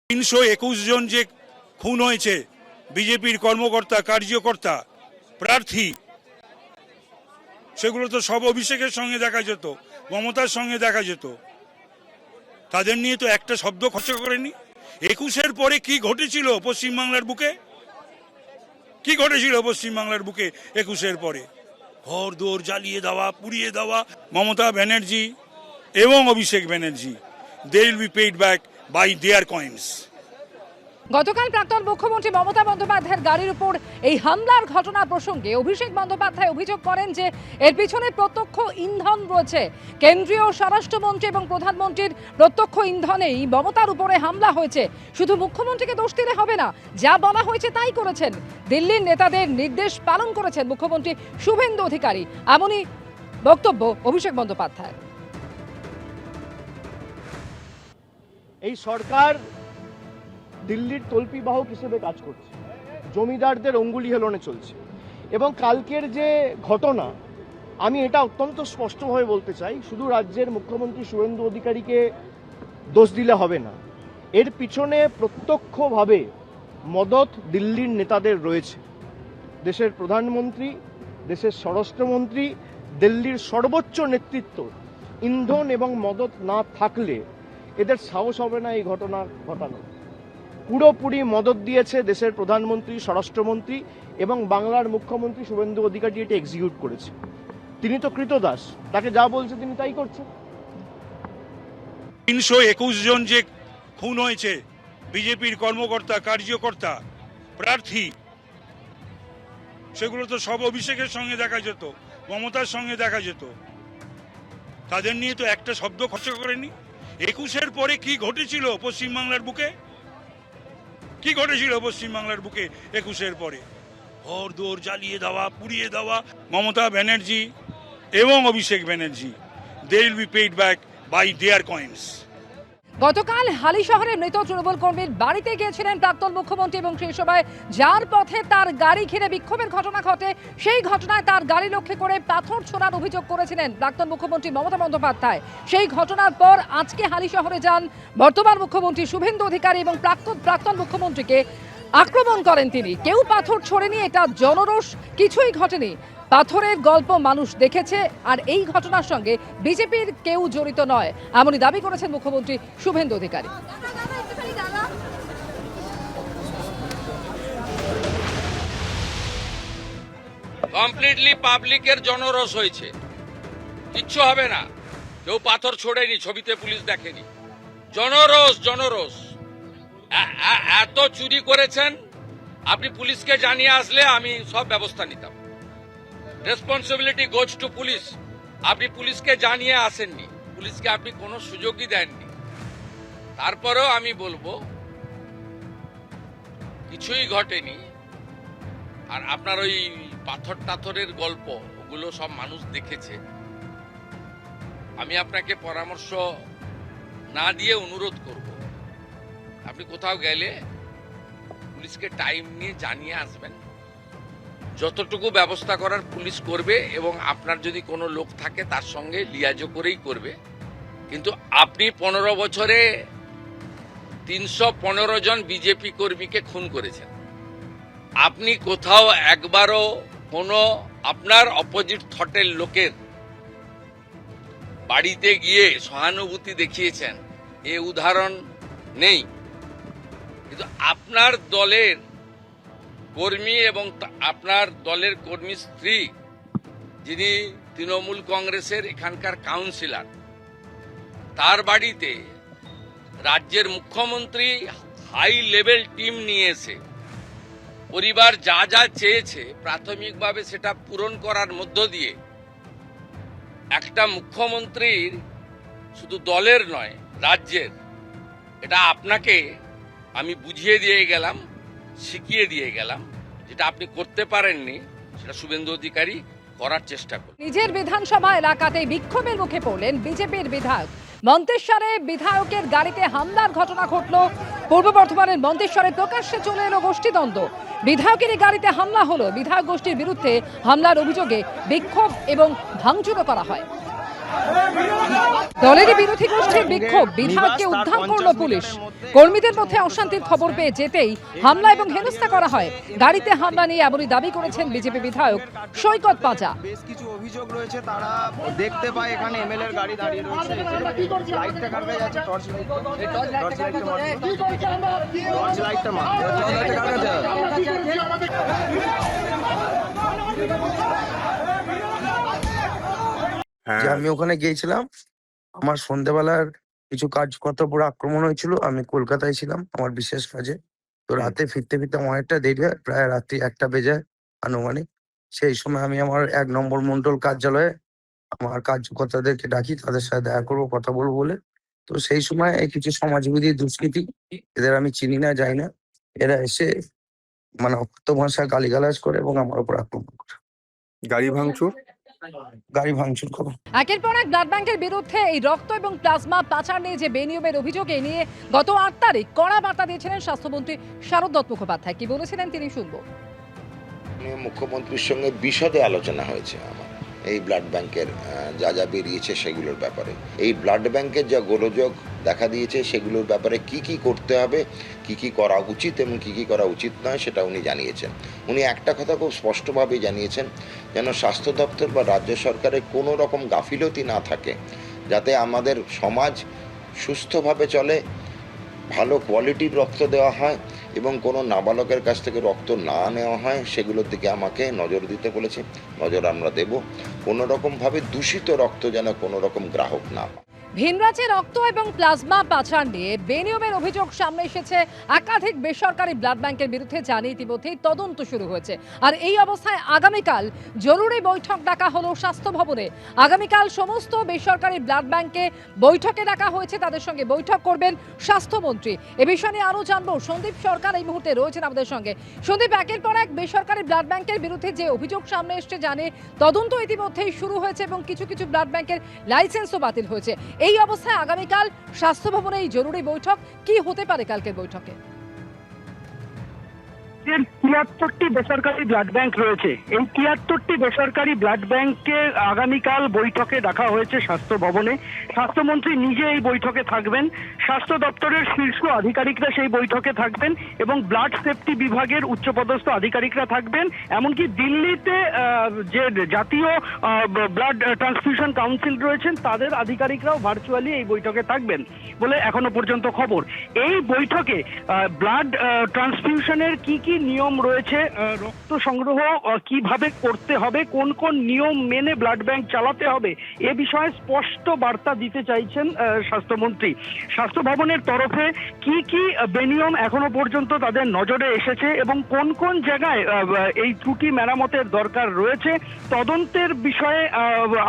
321 জন যে খুন হয়েছে বিজেপির কর্মকর্তা কার্যকর্তা প্রার্থী, সেগুলো তো সব অভিষেকের সঙ্গে দেখা যেত, মমতার সঙ্গে দেখা যেত। তাদের নিয়ে তো একটা শব্দ খরচা করেনি। 21-এর পরে কি ঘটেছিল পশ্চিমবাংলার বুকে? কি ঘটেছিল পশ্চিমবাংলার বুকে 21-এর পরে? ঘর দোর জ্বালিয়ে দেওয়া, পুড়িয়ে দেওয়া। মমতা ব্যানার্জি এবং Abhishek Banerjee, they will be paid back by their coins. গতকাল প্রাক্তন মুখ্যমন্ত্রী মমতা বন্দ্যোপাধ্যায়ের গাড়ির উপর এই হামলার ঘটনা প্রসঙ্গে অভিষেক বন্দ্যোপাধ্যায় অভিযোগ করেন যে এর পিছনে প্রত্যক্ষ ইন্ধন রয়েছে। কেন্দ্রীয় স্বরাষ্ট্রমন্ত্রী এবং প্রধানমন্ত্রীর প্রত্যক্ষ ইন্ধনেই মমতার উপরে হামলা হয়েছে। শুধু মুখ্যমন্ত্রীকে দোষ দিলে হবে না, যা বলা হয়েছে তাই করেছেন। দিল্লির নেতাদের নির্দেশ পালন করেছেন মুখ্যমন্ত্রী শুভেন্দু অধিকারী, এমনই বক্তব্য অভিষেক বন্দ্যোপাধ্যায়। এই সরকার দিল্লির তল্পিবাহক হিসেবে কাজ করছে, জমিদারদের অঙ্গুলি হেলনে চলছে। এবং কালকের যে ঘটনা, আমি এটা অত্যন্ত স্পষ্টভাবে বলতে চাই, শুধু রাজ্যের মুখ্যমন্ত্রী শুভেন্দু অধিকারীকে দোষ দিলে হবে না। এর পিছনে প্রত্যক্ষভাবে মদত দিল্লির নেতাদের রয়েছে। দেশের প্রধানমন্ত্রী, দেশের স্বরাষ্ট্রমন্ত্রী, দিল্লির সর্বোচ্চ নেতৃত্ব ইন্ধন এবং মদত না থাকলে এদের সাহস হবে না এই ঘটনা ঘটানো। পুরোপুরি মদত দিয়েছে দেশের প্রধানমন্ত্রী, স্বরাষ্ট্রমন্ত্রী এবং বাংলার মুখ্যমন্ত্রী শুভেন্দু অধিকারী এটা এক্সিকিউট করেছে। তিনি তো কৃতদাস, তাকে যা বলছে তিনি তাই করছেন। 321 জন যে খুন হয়েছে বিজেপির কর্মকর্তা কার্যকর্তা প্রার্থী, সেগুলো তো সব অভিষেকের সঙ্গে দেখা যেত, মমতার সঙ্গে দেখা যেত। তাদের নিয়ে তো একটা শব্দ খরচা করেনি। 21-এর পরে কি ঘটেছিল পশ্চিমবাংলার বুকে? কি ঘটেছিল পশ্চিমবাংলার বুকে 21-এর পরে? ঘর দোর জ্বালিয়ে দেওয়া, পুড়িয়ে দেওয়া। মমতা ব্যানার্জি এবং Abhishek Banerjee, they will be paid back by their coins. গতকাল হালিশহরে মৃত তৃণমূল কর্মীর বাড়িতে গিয়েছিলেন প্রাক্তন মুখ্যমন্ত্রী এবং সেই সময় যার পথে তার গাড়ি ঘিরে বিক্ষোভের ঘটনা ঘটে, সেই ঘটনায় তার গাড়ি লক্ষ্য করে পাথর ছোড়ার অভিযোগ করেছিলেন প্রাক্তন মুখ্যমন্ত্রী মমতা বন্দ্যোপাধ্যায়। সেই ঘটনার পর আজকে হালিশহরে যান বর্তমান মুখ্যমন্ত্রী শুভেন্দু অধিকারী এবং প্রাক্তন মুখ্যমন্ত্রীকে আক্রমণ করেন তিনি। কেউ পাথর ছোড়েনি, এটা জনরোষ কিছুই ঘটেনি। পাথরের গল্প মানুষ দেখেছে, আর এই ঘটনার সঙ্গে বিজেপির কেউ জড়িত নয়, এমনই দাবি করেছেন মুখ্যমন্ত্রী শুভেন্দু অধিকারী। কমপ্লিটলি পাবলিকের জনরোষ হয়েছে, কিচ্ছু হবে না। কেউ পাথর ছোড়েনি, ছবিতে পুলিশ দেখেনি। জনরোষ জনরোষ। এত চুরি করেছেন, আপনি পুলিশকে জানিয়ে আসলে আমি সব ব্যবস্থা নিতাম। Responsibility goes to police. আপনি পুলিশকে জানিয়ে আসেননি, পুলিশকে আপনি কোনো সুযোগই দেননি। তারপরেও আমি বলবো কিছুই ঘটেনি। আর আপনার ওই পাথর টাথরের গল্প, ওগুলো সব মানুষ দেখেছে। আমি আপনাকে পরামর্শ না দিয়ে অনুরোধ করব, আপনি কোথাও গেলে পুলিশকে টাইম নিয়ে জানিয়ে আসবেন। যতটুকু ব্যবস্থা করার পুলিশ করবে এবং আপনার যদি কোনো লোক থাকে তার সঙ্গে লিয়াজো করেই করবে। কিন্তু আপনি 15 বছরে 315 জন বিজেপি কর্মীকে খুন করেছেন। আপনি কোথাও একবারও কোনো আপনার অপোজিট থটের লোকের বাড়িতে গিয়ে সহানুভূতি দেখিয়েছেন এ উদাহরণ নেই। কিন্তু আপনার দলের কর্মী এবং আপনার দলের কর্মী স্ত্রী, যিনি তৃণমূল কংগ্রেসের এখানকার কাউন্সিলর, তার বাড়িতে রাজ্যের মুখ্যমন্ত্রী হাই লেভেল টিম নিয়ে এসে পরিবার যা যা চেয়েছে প্রাথমিকভাবে সেটা পূরণ করার মধ্য দিয়ে একটা মুখ্যমন্ত্রীর শুধু দলের নয়, রাজ্যের, এটা আপনাকে আমি বুঝিয়ে দিয়ে গেলাম, শিখিয়ে দিয়ে গেলাম। যেটা আপনি করতে পারেননি সেটা শুভেন্দু অধিকারী করার চেষ্টা করুন। নিজের বিধানসভা এলাকাতে বিক্ষোভের মুখে পড়লেন বিজেপির বিধায়ক। মন্তেশ্বরে বিধায়কের গাড়িতে হামলার ঘটনা ঘটল। পূর্ব বর্ধমানের মন্তেশ্বরে প্রকাশ্যে চলে এলো গোষ্ঠীদ্বন্দ্ব। বিধায়কের গাড়িতে হামলা হলো। বিধায়ক গোষ্ঠীর বিরুদ্ধে হামলার অভিযোগে বিক্ষোভ এবং ভাঙচুরও করা হয়। দলের বিরোধী গোষ্ঠীর বিক্ষোভ, বিধায়ককে উদ্ধার করল পুলিশ। কর্মীদের মধ্যে অশান্তির খবর পেয়ে যেতেই হামলা এবং হেনস্থা করা হয়। গাড়িতে হামলা নিয়ে এমনই দাবি করেছেন বিজেপি বিধায়ক সৈকত পাঁজা। বেশ কিছু অভিযোগ রয়েছে, তারা দেখতে পায় এখানে এমএলএ এর গাড়ি দাঁড়িয়ে রয়েছে, লাইটটা কার কাছে আছে, টর্চ লাইটটা মার। যে আমি ওখানে গিয়েছিলাম, আমার সন্ধ্যেবেলার কিছু কাজকর্তার উপর আক্রমণ হয়েছিল। আমি কলকাতায় ছিলাম আমার বিশেষ কাজে। তো রাতে ফিরতে ফিরতে আমার অনেকটা দেরি হয়, প্রায় রাত্রি 1টা বেজে যায় আনুমানিক। সেই সময় আমি আমার 1 নম্বর মন্ডল কার্যালয়ে আমার কার্যকর্তাদেরকে ডাকি, তাদের সাথে দেখা করবো, কথা বলবো বলে। তো সেই সময় এই কিছু সমাজবিরোধী দুষ্কৃতী, এদের আমি চিনি না, যাই না, এরা এসে মানে অকথ্য ভাষায় গালিগালাজ করে এবং আমার উপর আক্রমণ করে। গাড়ি ভাঙচুর করো। একের পর এক ব্লাড ব্যাংকের বিরুদ্ধে এই রক্ত এবং প্লাজমা পাচার নিয়ে যে বেনিয়মের অভিযোগ, এ নিয়ে গত 8 তারিখ কড়া বার্তা দিয়েছিলেন স্বাস্থ্যমন্ত্রী শারদ দত্ত মুখোপাধ্যায়। কি বলেছিলেন তিনি শুনবো। মুখ্যমন্ত্রীর সঙ্গে বিশদে আলোচনা হয়েছে আমার এই ব্লাড ব্যাংকের যা যা বেরিয়েছে সেগুলোর ব্যাপারে। এই ব্লাড ব্যাংকের যা গোলযোগ দেখা দিয়েছে সেগুলোর ব্যাপারে কি কি করতে হবে, কি কি করা উচিত এবং কি কি করা উচিত নয়, সেটা উনি জানিয়েছেন। উনি একটা কথা খুব স্পষ্টভাবে জানিয়েছেন, যেন স্বাস্থ্য দপ্তর বা রাজ্য সরকারের কোনো রকম গাফিলতি না থাকে, যাতে আমাদের সমাজ সুস্থভাবে চলে, ভালো কোয়ালিটির রক্ত দেওয়া হয় এবং কোনো নাবালকের কাছ থেকে রক্ত না নেওয়া হয়, সেগুলোর দিকে আমাকে নজর দিতে বলেছে। নজর আমরা দেব। কোনো রকমভাবে দূষিত রক্ত যেন কোনো রকম গ্রাহক না পায়। ভিনরাজ্যে রক্ত এবং প্লাজমা পাচার নিয়ে বেনিয়মের অভিযোগ সামনে এসেছে একাধিক বেসরকারি ব্লাড ব্যাংকের বিরুদ্ধে, জানিয়ে ইতিমধ্যেই তদন্ত শুরু হয়েছে। আর এই অবস্থায় আগামীকাল জরুরি বৈঠক ডাকা হলো স্বাস্থ্য ভবনে। আগামীকাল সমস্ত বেসরকারি ব্লাড ব্যাংকে বৈঠকে ডাকা হয়েছে, তাদের সঙ্গে বৈঠক করবেন স্বাস্থ্যমন্ত্রী। এ বিষয়ে নিয়ে আরও জানবো, সন্দীপ সরকার এই মুহূর্তে রয়েছেন আমাদের সঙ্গে। সন্দীপ, একের পর এক বেসরকারি ব্লাড ব্যাংকের বিরুদ্ধে যে অভিযোগ সামনে এসছে, জানে তদন্ত ইতিমধ্যেই শুরু হয়েছে এবং কিছু কিছু ব্লাড ব্যাংকের লাইসেন্সও বাতিল হয়েছে। এই অবস্থায় আগামীকাল স্বাস্থ্য ভবনে এই জরুরি বৈঠক, কি হতে পারে কালকের বৈঠকে? ৭৩টি বেসরকারি ব্লাড ব্যাংক রয়েছে। এই ৭৩টি বেসরকারি ব্লাড ব্যাংকে আগামীকাল বৈঠকে ডাকা হয়েছে স্বাস্থ্য ভবনে। স্বাস্থ্যমন্ত্রী নিজে এই বৈঠকে থাকবেন, স্বাস্থ্য দপ্তরের শীর্ষ আধিকারিকরা সেই বৈঠকে থাকবেন এবং ব্লাড সেফটি বিভাগের উচ্চপদস্থ আধিকারিকরা থাকবেন। এমনকি দিল্লিতে যে জাতীয় ব্লাড ট্রান্সফিউশন কাউন্সিল রয়েছেন, তাদের আধিকারিকরাও ভার্চুয়ালি এই বৈঠকে থাকবেন বলে এখনো পর্যন্ত খবর। এই বৈঠকে ব্লাড ট্রান্সফিউশনের কি কি নিয়ম রয়েছে, রক্ত সংগ্রহ কিভাবে করতে হবে, কোন কোন নিয়ম মেনে ব্লাড ব্যাংক চালাতে হবে, এ বিষয়ে স্পষ্ট বার্তা দিতে চাইছেন স্বাস্থ্যমন্ত্রী। স্বাস্থ্য ভবনের তরফে কি কি বেনিয়ম এখনো পর্যন্ত তাদের নজরে এসেছে এবং কোন কোন জায়গায় এই ত্রুটি মেরামতের দরকার রয়েছে, তদন্তের বিষয়ে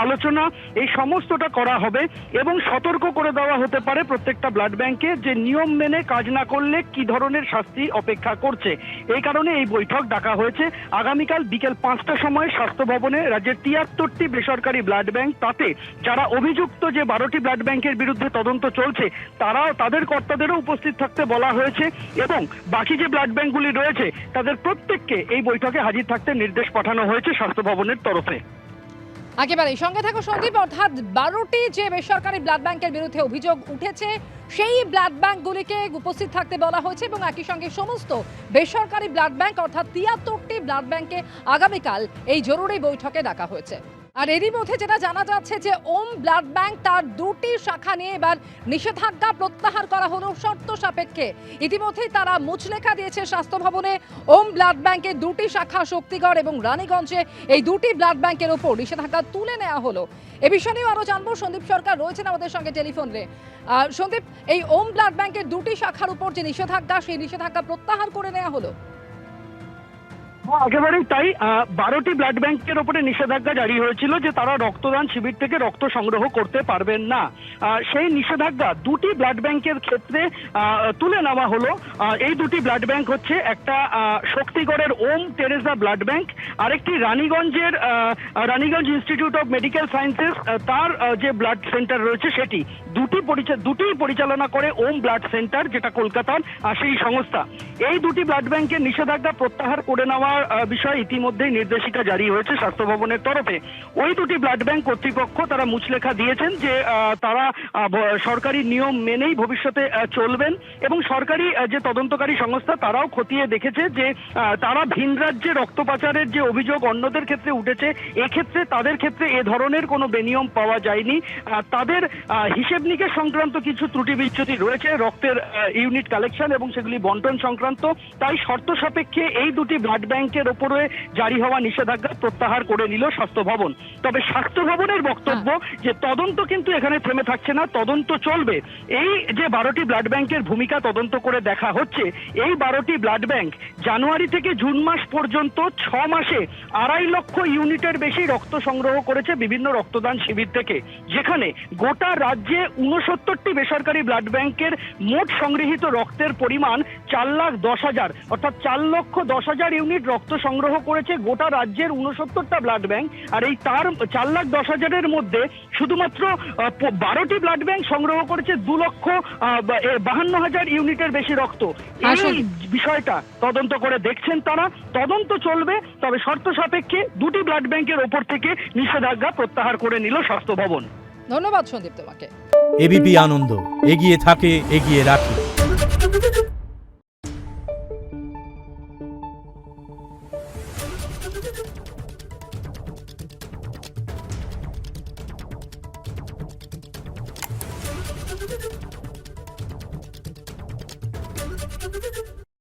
আলোচনা, এই সমস্তটা করা হবে এবং সতর্ক করে দেওয়া হতে পারে প্রত্যেকটা ব্লাড ব্যাংকে যে নিয়ম মেনে কাজ না করলে কি ধরনের শাস্তি অপেক্ষা করছে। এই কারণে এই বৈঠক ডাকা হয়েছে। আগামীকাল বিকেল 5টার সময় স্বাস্থ্য ভবনে রাজ্যের ৭৩টি বেসরকারি ব্লাড ব্যাংক, তাতে যারা অভিযুক্ত যে 12টি ব্লাড ব্যাংকের বিরুদ্ধে তদন্ত চলছে, তারাও তাদের কর্তাদেরও উপস্থিত থাকতে বলা হয়েছে এবং বাকি যে ব্লাড ব্যাংকগুলি রয়েছে তাদের প্রত্যেককে এই বৈঠকে হাজির থাকতে নির্দেশ পাঠানো হয়েছে স্বাস্থ্য ভবনের তরফে। একেবারে সঙ্গে থাকো সন্দীপ। অর্থাৎ 12টি যে বেসরকারি ব্লাড ব্যাংকের বিরুদ্ধে অভিযোগ উঠেছে, সেই ব্লাড ব্যাংকগুলিকে উপস্থিত থাকতে বলা হয়েছে এবং একই সঙ্গে সমস্ত বেসরকারি ব্লাড ব্যাংক অর্থাৎ ৭৩টি ব্লাড ব্যাংকে আগামীকাল এই জরুরি বৈঠকে ডাকা হয়েছে। আর এরই মধ্যে যেটা জানা যাচ্ছে যে ওম ব্লাড ব্যাংক তার 2টি শাখা নিয়ে এবার নিষেধাজ্ঞা প্রত্যাহার করা হলো শর্ত সাপেক্ষে। ইতিমধ্যেই তারা মুচলেখা দিয়েছে স্বাস্থ্য ভবনে। ওম ব্লাড ব্যাংকের 2টি শাখা শক্তিগড় এবং রানীগঞ্জে, এই 2টি ব্লাড ব্যাংকের ওপর নিষেধাজ্ঞা তুলে নেওয়া হলো। এ বিষয়ে নিয়েও আরও জানবো, সন্দীপ সরকার রয়েছেন আমাদের সঙ্গে টেলিফোনে। সন্দীপ, এই ওম ব্লাড ব্যাংকের 2টি শাখার উপর যে নিষেধাজ্ঞা, সেই নিষেধাজ্ঞা প্রত্যাহার করে নেওয়া হলো। একেবারেই তাই। 12টি ব্লাড ব্যাংকের উপরে নিষেধাজ্ঞা জারি হয়েছিল যে তারা রক্তদান শিবির থেকে রক্ত সংগ্রহ করতে পারবেন না। সেই নিষেধাজ্ঞা 2টি ব্লাড ব্যাংকের ক্ষেত্রে তুলে নেওয়া হলো। এই 2টি ব্লাড ব্যাংক হচ্ছে, একটা শক্তিগড়ের ওম টেরেসা ব্লাড ব্যাংক, আরেকটি রানীগঞ্জের Raniganj institute of medical sciences, তার যে ব্লাড সেন্টার রয়েছে সেটি। দুটি পরিচালনা করে ওম ব্লাড সেন্টার, যেটা কলকাতার সেই সংস্থা। এই দুটি ব্লাড ব্যাংকের নিষেধাজ্ঞা প্রত্যাহার করে নেওয়ার বিষয়ে ইতিমধ্যেই নির্দেশিকা জারি হয়েছে স্বাস্থ্য ভবনের তরফে। ওই দুটি ব্লাড ব্যাংক কর্তৃপক্ষ তারা মুচলেখা দিয়েছেন যে তারা সরকারি নিয়ম মেনেই ভবিষ্যতে চলবেন, এবং সরকারি যে তদন্তকারী সংস্থা তারাও খতিয়ে দেখেছে যে তারা ভিন রাজ্যে রক্ত পাচারের যে অভিযোগ অন্যদের ক্ষেত্রে উঠেছে, এক্ষেত্রে তাদের ক্ষেত্রে এ ধরনের কোনো বেনিয়ম পাওয়া যায়নি। তাদের হিসেব নিকেশ সংক্রান্ত কিছু ত্রুটি বিচ্যুতি রয়েছে রক্তের ইউনিট কালেকশন এবং সেগুলি বন্টন সংক্রান্ত, তাই শর্ত সাপেক্ষে এই দুটি ব্লাড ব্যাংকের ওপরে জারি হওয়া নিষেধাজ্ঞা প্রত্যাহার করে নিল স্বাস্থ্য ভবন। তবে স্বাস্থ্য ভবনের বক্তব্য যে তদন্ত কিন্তু এখানে থেমে থাকছে না, তদন্ত চলবে। এই যে 12টি ব্লাড ব্যাংকের ভূমিকা তদন্ত করে দেখা হচ্ছে, এই 12টি ব্লাড ব্যাংক জানুয়ারি থেকে জুন মাস পর্যন্ত 6 মাসে 2.5 লক্ষ ইউনিটের বেশি রক্ত সংগ্রহ করেছে বিভিন্ন রক্তদান শিবির থেকে, যেখানে গোটা রাজ্যে 69টি বেসরকারি ব্লাড ব্যাংকের মোট সংগৃহীত রক্তের পরিমাণ 4,10,000, অর্থাৎ 4,10,000 ইউনিট রক্ত সংগ্রহ করেছে গোটা রাজ্যের 69টা ব্লাড ব্যাংক। আর এই তার 4,10,000-এর মধ্যে শুধুমাত্র 12টি ব্লাড ব্যাংক সংগ্রহ করেছে 2,52,000 ইউনিটের বেশি রক্ত। এই বিষয়টা তদন্ত করে দেখছেন তারা, তদন্ত চলবে। তবে শর্ত সাপেক্ষে দুটি ব্লাড ব্যাংকের ওপর থেকে নিষেধাজ্ঞা প্রত্যাহার করে নিল স্বাস্থ্য ভবন। ধন্যবাদ সন্দীপ তোমাকে। এবিপি আনন্দ, এগিয়ে থাকে, এগিয়ে রাখে।